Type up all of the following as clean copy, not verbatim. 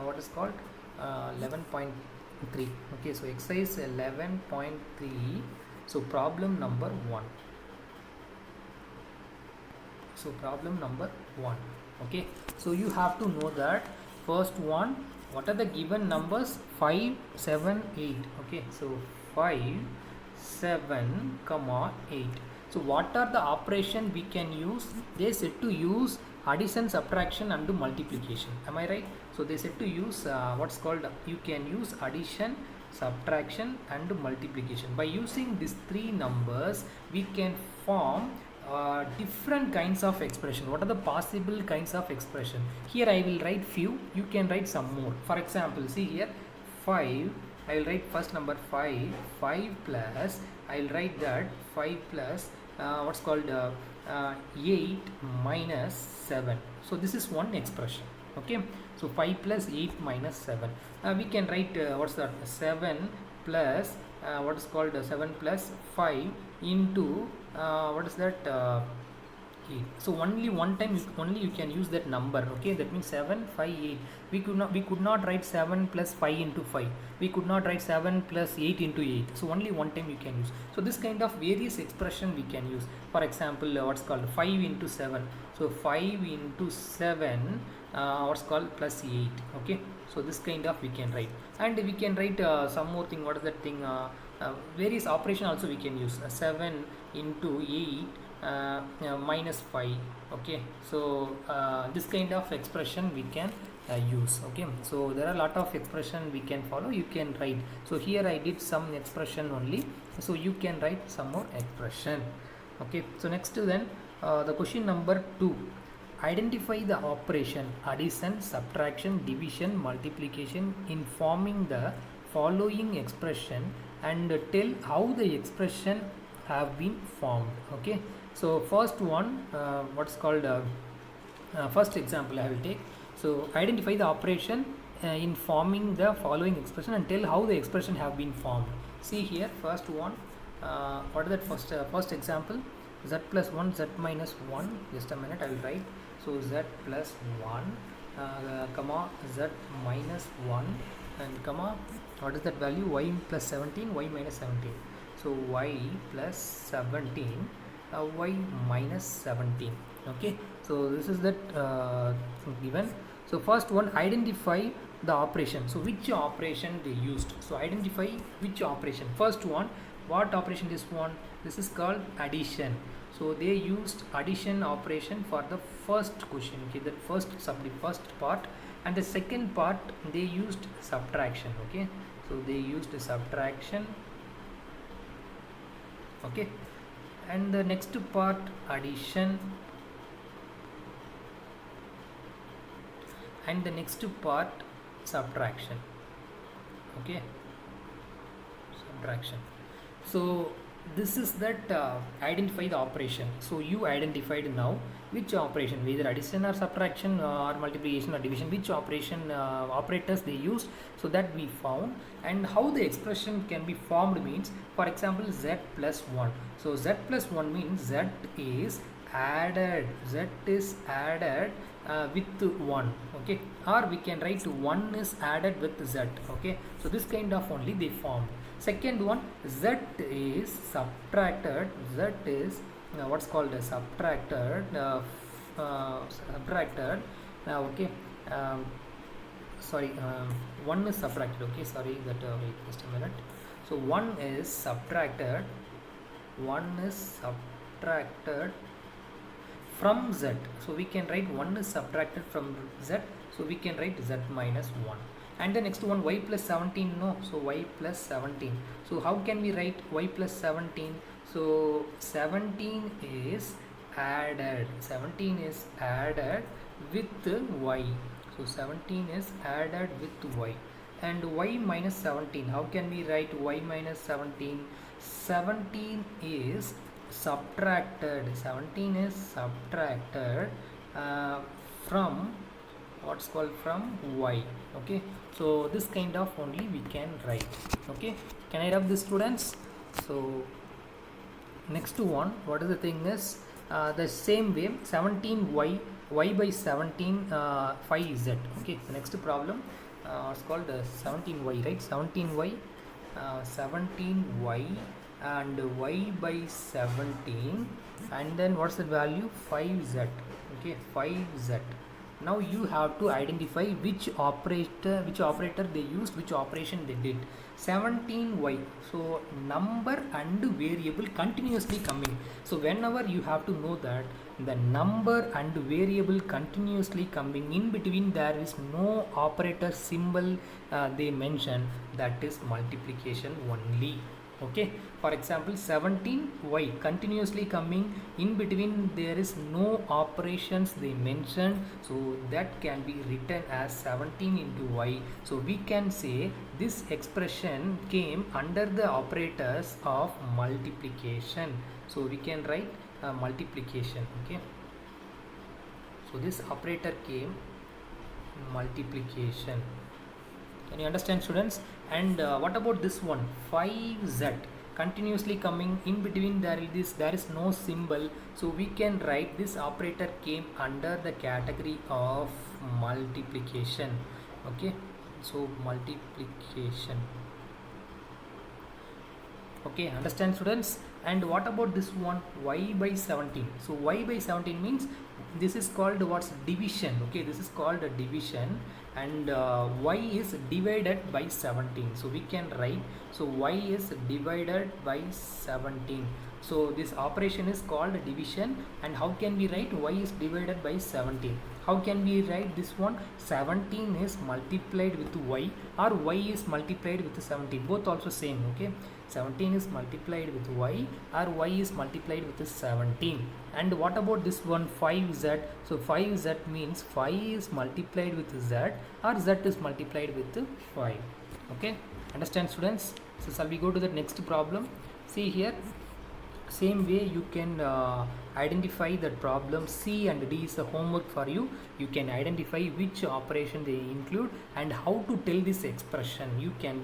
what is called 11.3. okay, so exercise 11.3. so problem number 1. So problem number 1. okay, so you have to know that first one, what are the given numbers? 5, 7, 8. okay, so 5, 7, comma 8. so what are the operation we can use? They said to use addition, subtraction and multiplication. Am I right? So they said to use what's called, you can use addition, subtraction and multiplication. By using these three numbers we can form different kinds of expression. What are the possible kinds of expression? Here I will write few, you can write some more. For example, see here 5, I will write first number 5 plus, I will write that 5 plus what's called 8 minus 7. so this is one expression. okay, so 5 plus 8 minus 7. We can write what's that, 7 plus what is called 7 plus 5 into what is that 8. so only one time only you can use that number. okay, that means 7, 5, 8. We could not write 7 plus 5 into 5. We could not write 7 plus 8 into 8. so only one time you can use. so this kind of various expression we can use. For example, what's called 5 into 7. so 5 into 7 what's called plus 8. okay, so this kind of we can write. And we can write some more thing. what is that thing? Various operation also we can use. 7 into 8 minus 5. okay, so this kind of expression we can use. okay, so there are a lot of expression we can follow, you can write. so here I did some expression only, so you can write some more expression. okay, so next then the question number 2. Identify the operation addition, subtraction, division, multiplication in forming the following expression and tell how the expression have been formed. okay, so first one, what's called first example I will take. so identify the operation in forming the following expression and tell how the expression have been formed. see here first one, what is that first example? z plus 1, z minus 1. just a minute, I will write. so z plus 1 comma z minus 1 and comma what is that value? y plus 17, y minus 17. so y plus 17, y minus 17. okay, so this is that given. so first one, identify the operation. so which operation they used? so identify which operation. first one, what operation this one? this is called addition. so they used addition operation for the first question. okay, the first part. And the second part they used subtraction. okay, so they used subtraction. okay, and the next part addition, and the next part subtraction. okay, subtraction. so this is that identify the operation. so you identified now which operation, whether addition or subtraction or multiplication or division, which operation operators they used, so that we found. And how the expression can be formed means, for example, z plus 1. so z plus 1 means z is added with 1. okay, or we can write 1 is added with z. okay, so this kind of only they formed. Second one, z is subtracted. z is what's called subtracted. Okay, sorry, 1 is subtracted. okay, sorry, that wait just a minute. so 1 is subtracted from z. so we can write 1 is subtracted from z. so we can write z minus 1. And the next one, y plus 17. no, so y plus 17. so how can we write y plus 17? so 17 is added with y. so 17 is added with y. And y minus 17, how can we write y minus 17? 17 is subtracted from what's called from y. okay, so this kind of only we can write. okay, can I rub this, students? so next one, what is the thing is the same way 17y y by 17 5z. Okay, the next problem it's called 17y, right? 17y 17y and y by 17, and then what's the value? 5z. Okay, 5z. Now you have to identify which operator they used, which operation they did. 17y, so number and variable continuously coming. So whenever you have to know that the number and variable continuously coming, in between there is no operator symbol they mention, that is multiplication only. Okay, for example 17y continuously coming, in between there is no operations they mentioned, so that can be written as 17 into y. So we can say this expression came under the operators of multiplication, so we can write multiplication. Okay, so this operator came multiplication. Can you understand, students? And what about this one? 5z continuously coming, in between there is no symbol, so we can write this operator came under the category of multiplication. Okay, so multiplication. Okay, understand, students? And what about this one? Y by 17. So y by 17 means this is called what's division. Okay, this is called a division, and y is divided by 17, so we can write, so y is divided by 17. So this operation is called division, and how can we write y is divided by 17? How can we write this one? 17 is multiplied with y, or y is multiplied with 17, both also same. Okay, 17 is multiplied with y, or y is multiplied with 17. And what about this one? 5z. So 5z means 5 is multiplied with z, or z is multiplied with 5. Okay, understand, students? So shall we go to the next problem? See here, same way you can identify the problem. C and D is the homework for you. You can identify which operation they include and how to tell this expression. You can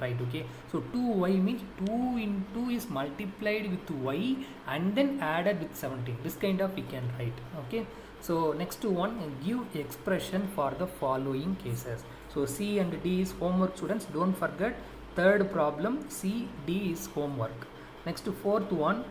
write. Okay, so 2y means 2 into is multiplied with y and then added with 17. This kind of we can write. Okay, so next one, give expression for the following cases. So C and D is homework, students, don't forget. Third problem, C, D is homework. Next, fourth one,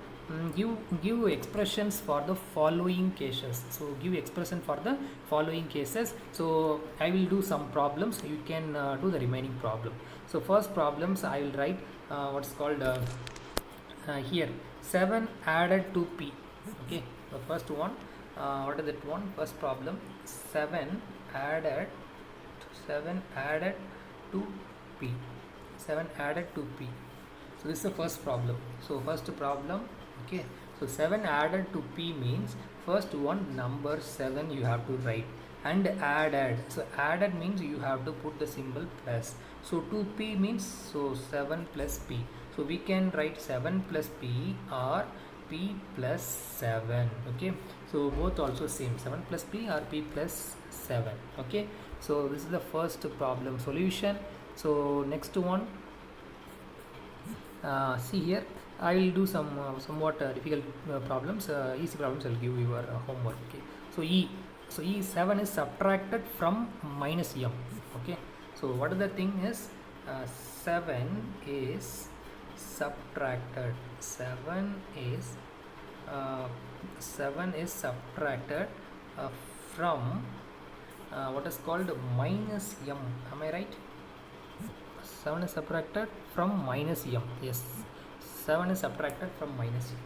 give expressions for the following cases. So give expression for the following cases. So I will do some problems, you can do the remaining problem. So first problems I will write what's called here 7 added to p. Okay, the first one, what is that one? First problem, 7 added to p. 7 added to p. So this is the first problem. So first problem, okay, so 7 added to p means first one, number 7 you have to write, and added, so added means you have to put the symbol plus. So 2p means, so 7 plus p, so we can write 7 plus p or p plus 7. Okay, so both also same, 7 plus p or p plus 7. Okay, so this is the first problem solution. So next one, see here, I will do some somewhat difficult problems. Easy problems I'll give you your homework. Okay, so E 7 is subtracted from minus m. Okay, so what is the thing is 7 is subtracted. 7 is subtracted from what is called minus m. Am I right? 7 is subtracted from minus m. Yes, 7 is subtracted from minus m.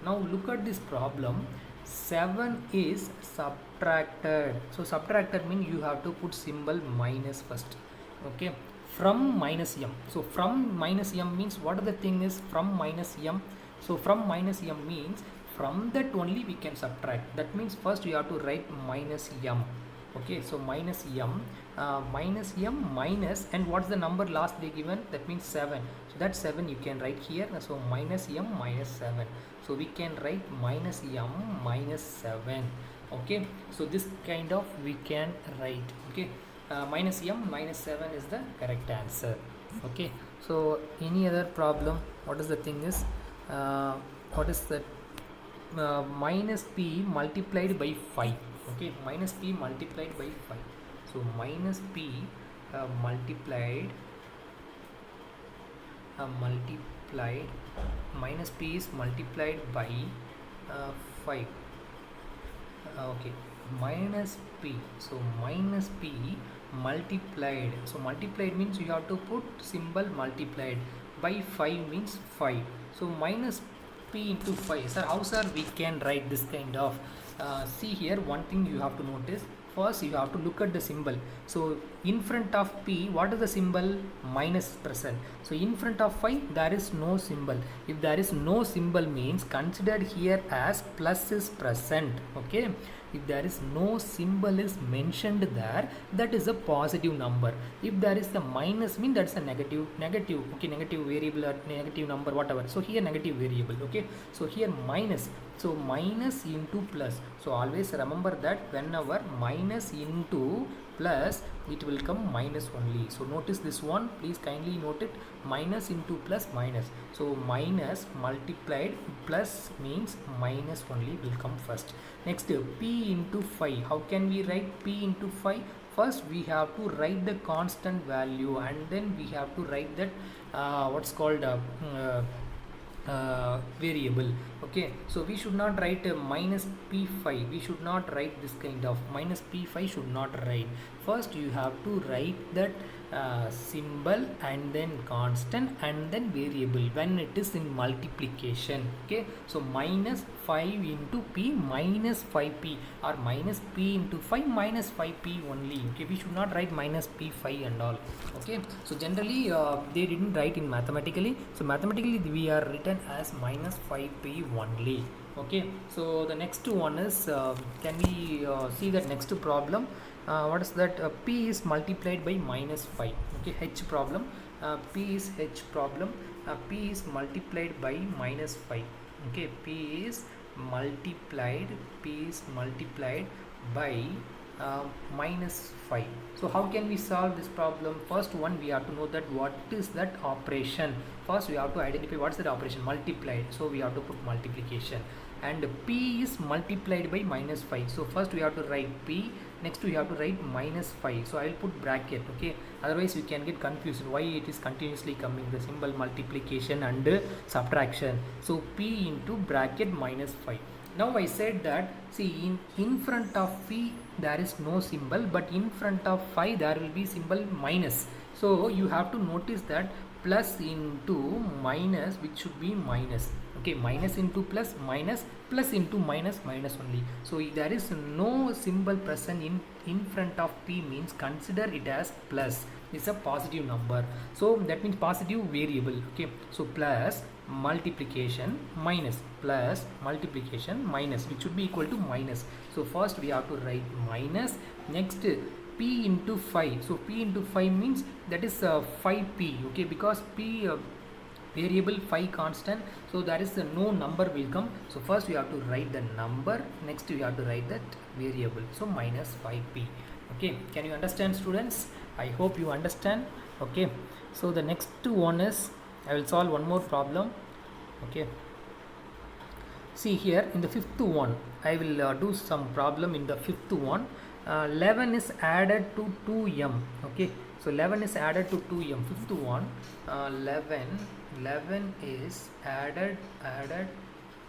Now look at this problem. 7 is subtracted. So subtracted means you have to put symbol minus first. Okay, from minus m. So from minus m means what the thing is from minus m. So from minus m means from that only we can subtract. That means first you have to write minus m. Okay, so minus m, minus, and what's the number last they given? That means 7. So that 7 you can write here. So minus m minus 7. So we can write minus m minus 7. Okay, so this kind of we can write. Okay, minus m minus 7 is the correct answer. Okay, so any other problem? What is the thing is what is that? Minus p multiplied by 5. okay, minus p multiplied by 5. So minus p multiplied minus p is multiplied by 5. Okay, minus p, so minus p multiplied, so multiplied means you have to put symbol multiplied by 5 means 5. So minus p into 5. Sir, how sir we can write this kind of see here, one thing you have to notice. First you have to look at the symbol. So in front of p, what is the symbol? Minus present. So in front of 5 there is no symbol. If there is no symbol means considered here as plus is present. Okay, if there is no symbol is mentioned there, that is a positive number. If there is the minus mean that's a negative. Okay, negative variable or negative number, whatever. So here negative variable. Okay, so here minus, so minus into plus. So always remember that whenever minus into plus, it will come minus only. So notice this one, please kindly note it, minus into plus minus. So minus multiplied plus means minus only will come first. Next, p into 5. How can we write p into 5? First we have to write the constant value, and then we have to write that what's called variable. Okay, so we should not write minus p5. We should not write this kind of minus p5 should not write. First you have to write that symbol and then constant and then variable when it is in multiplication. Okay, so minus 5 into p minus 5p, or minus p into 5 minus 5p only. Okay, we should not write minus p5 and all. Okay, so generally they didn't write in mathematically, so mathematically we are written as minus 5p only. Okay, so the next one is can we see that next problem? What is that? P is multiplied by minus 5. Okay, h problem. P is h problem. P is multiplied by minus 5. Okay, P is multiplied by minus 5. So how can we solve this problem? First one, we have to know that what is that operation. First we have to identify what is that operation, multiplied. So we have to put multiplication, and p is multiplied by minus 5. So first we have to write p, next we have to write minus 5. So I will put bracket. Okay, otherwise we can get confused why it is continuously coming the symbol multiplication and subtraction. So p into bracket minus 5. Now I said that, see, in front of p there is no symbol, but in front of 5 there will be symbol minus. So you have to notice that plus into minus, which should be minus. Okay, minus into plus, minus, plus into minus, minus only. So if there is no symbol present in front of p means consider it as plus. It's a positive number, so that means positive variable. Okay, so plus multiplication minus, plus multiplication minus, which should be equal to minus. So first we have to write minus, next p into 5. So p into 5 means that is 5p. Okay, because p variable 5 constant, so there is no number will come. So first we have to write the number, next we have to write that variable. So minus 5p. Okay, can you understand, students? I hope you understand. Okay, so the next one is, I will solve one more problem. Okay, see here in the fifth one, I will do some problem in the fifth one. 11 is added to 2m. Okay, so 11 is added to 2m. Fifth one, 11 is added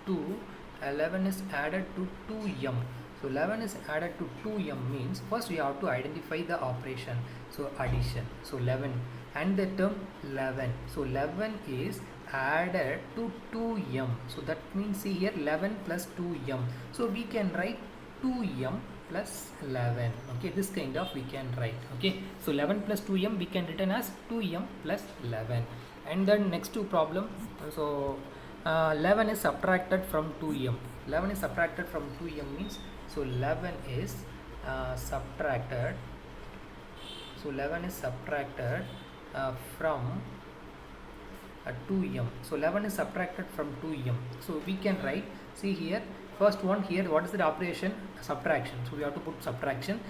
to 11 is added to 2m. So 11 is added to 2m means first we have to identify the operation. So addition. So 11 and the term 11. So 11 is added to 2m. So that means, see here, 11 plus 2m. So we can write 2m plus 11. Okay, this kind of we can write. Okay, so 11 plus 2m we can written as 2m plus 11. And then next two problem. So 11 is subtracted from 2m. 11 is subtracted from 2m means, so 11 is subtracted. So 11 is subtracted from 2m. So 11 is subtracted from 2m. So we can write, see here, first one here, what is the operation? Subtraction. So we have to put subtraction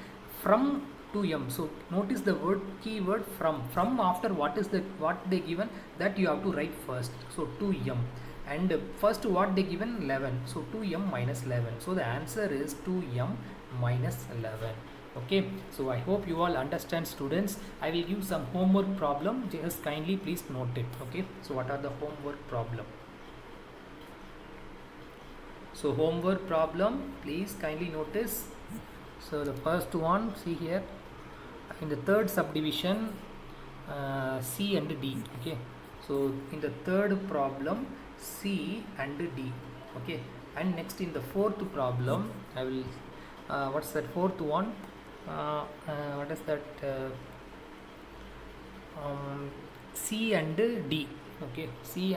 from 2m. So notice the word, keyword from. From after what is the, what they given, that you have to write first. So 2m. And first what they given, 11. So 2m minus 11. So the answer is 2m minus 11. Okay, so I hope you all understand, students. I will give some homework problem, just kindly please note it. Okay, so what are the homework problem? So homework problem, please kindly notice. So the first one, see here, in the third subdivision, C and D. Okay, so in the third problem, C and D. Okay, and next in the fourth problem, I will what's that fourth one, what is that, C and D. Okay, C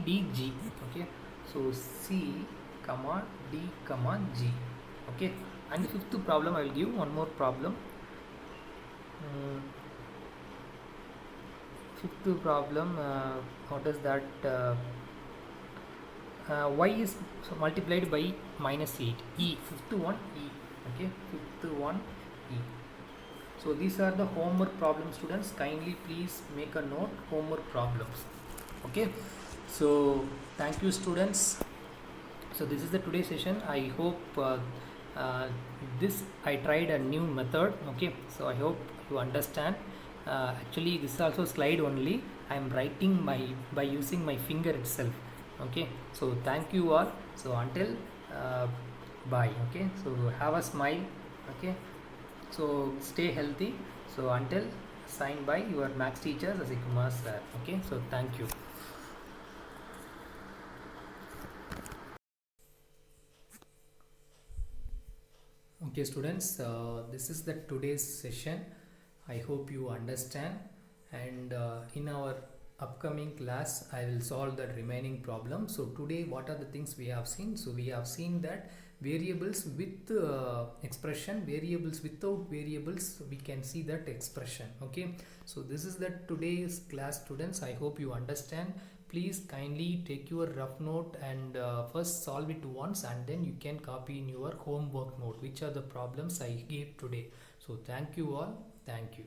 D G. Okay, so C comma D comma G. Okay, and the fifth problem, I will give one more problem. Fifth problem, what is that, y is multiplied by minus 8, e, fifth one e. Okay, fifth one e. So these are the homework problems, students. Kindly please make a note, homework problems. Okay, so thank you, students. So this is the today's session. I hope this I tried a new method. Okay, so I hope you understand. Actually this is also slide only. I am writing by using my finger itself. Okay, so thank you all. So until bye. Okay, so have a smile. Okay, so stay healthy. So until, signed by your maths teacher Sasikumar sir. Okay, so thank you. Okay, students, this is the today's session. I hope you understand, and in our upcoming class I will solve the remaining problem. So today, what are the things we have seen? So we have seen that variables with expression, variables without variables, we can see that expression. Okay, so this is the today's class, students. I hope you understand. Please kindly take your rough note and first solve it once, and then you can copy in your homework note which are the problems I gave today. So thank you all. Thank you.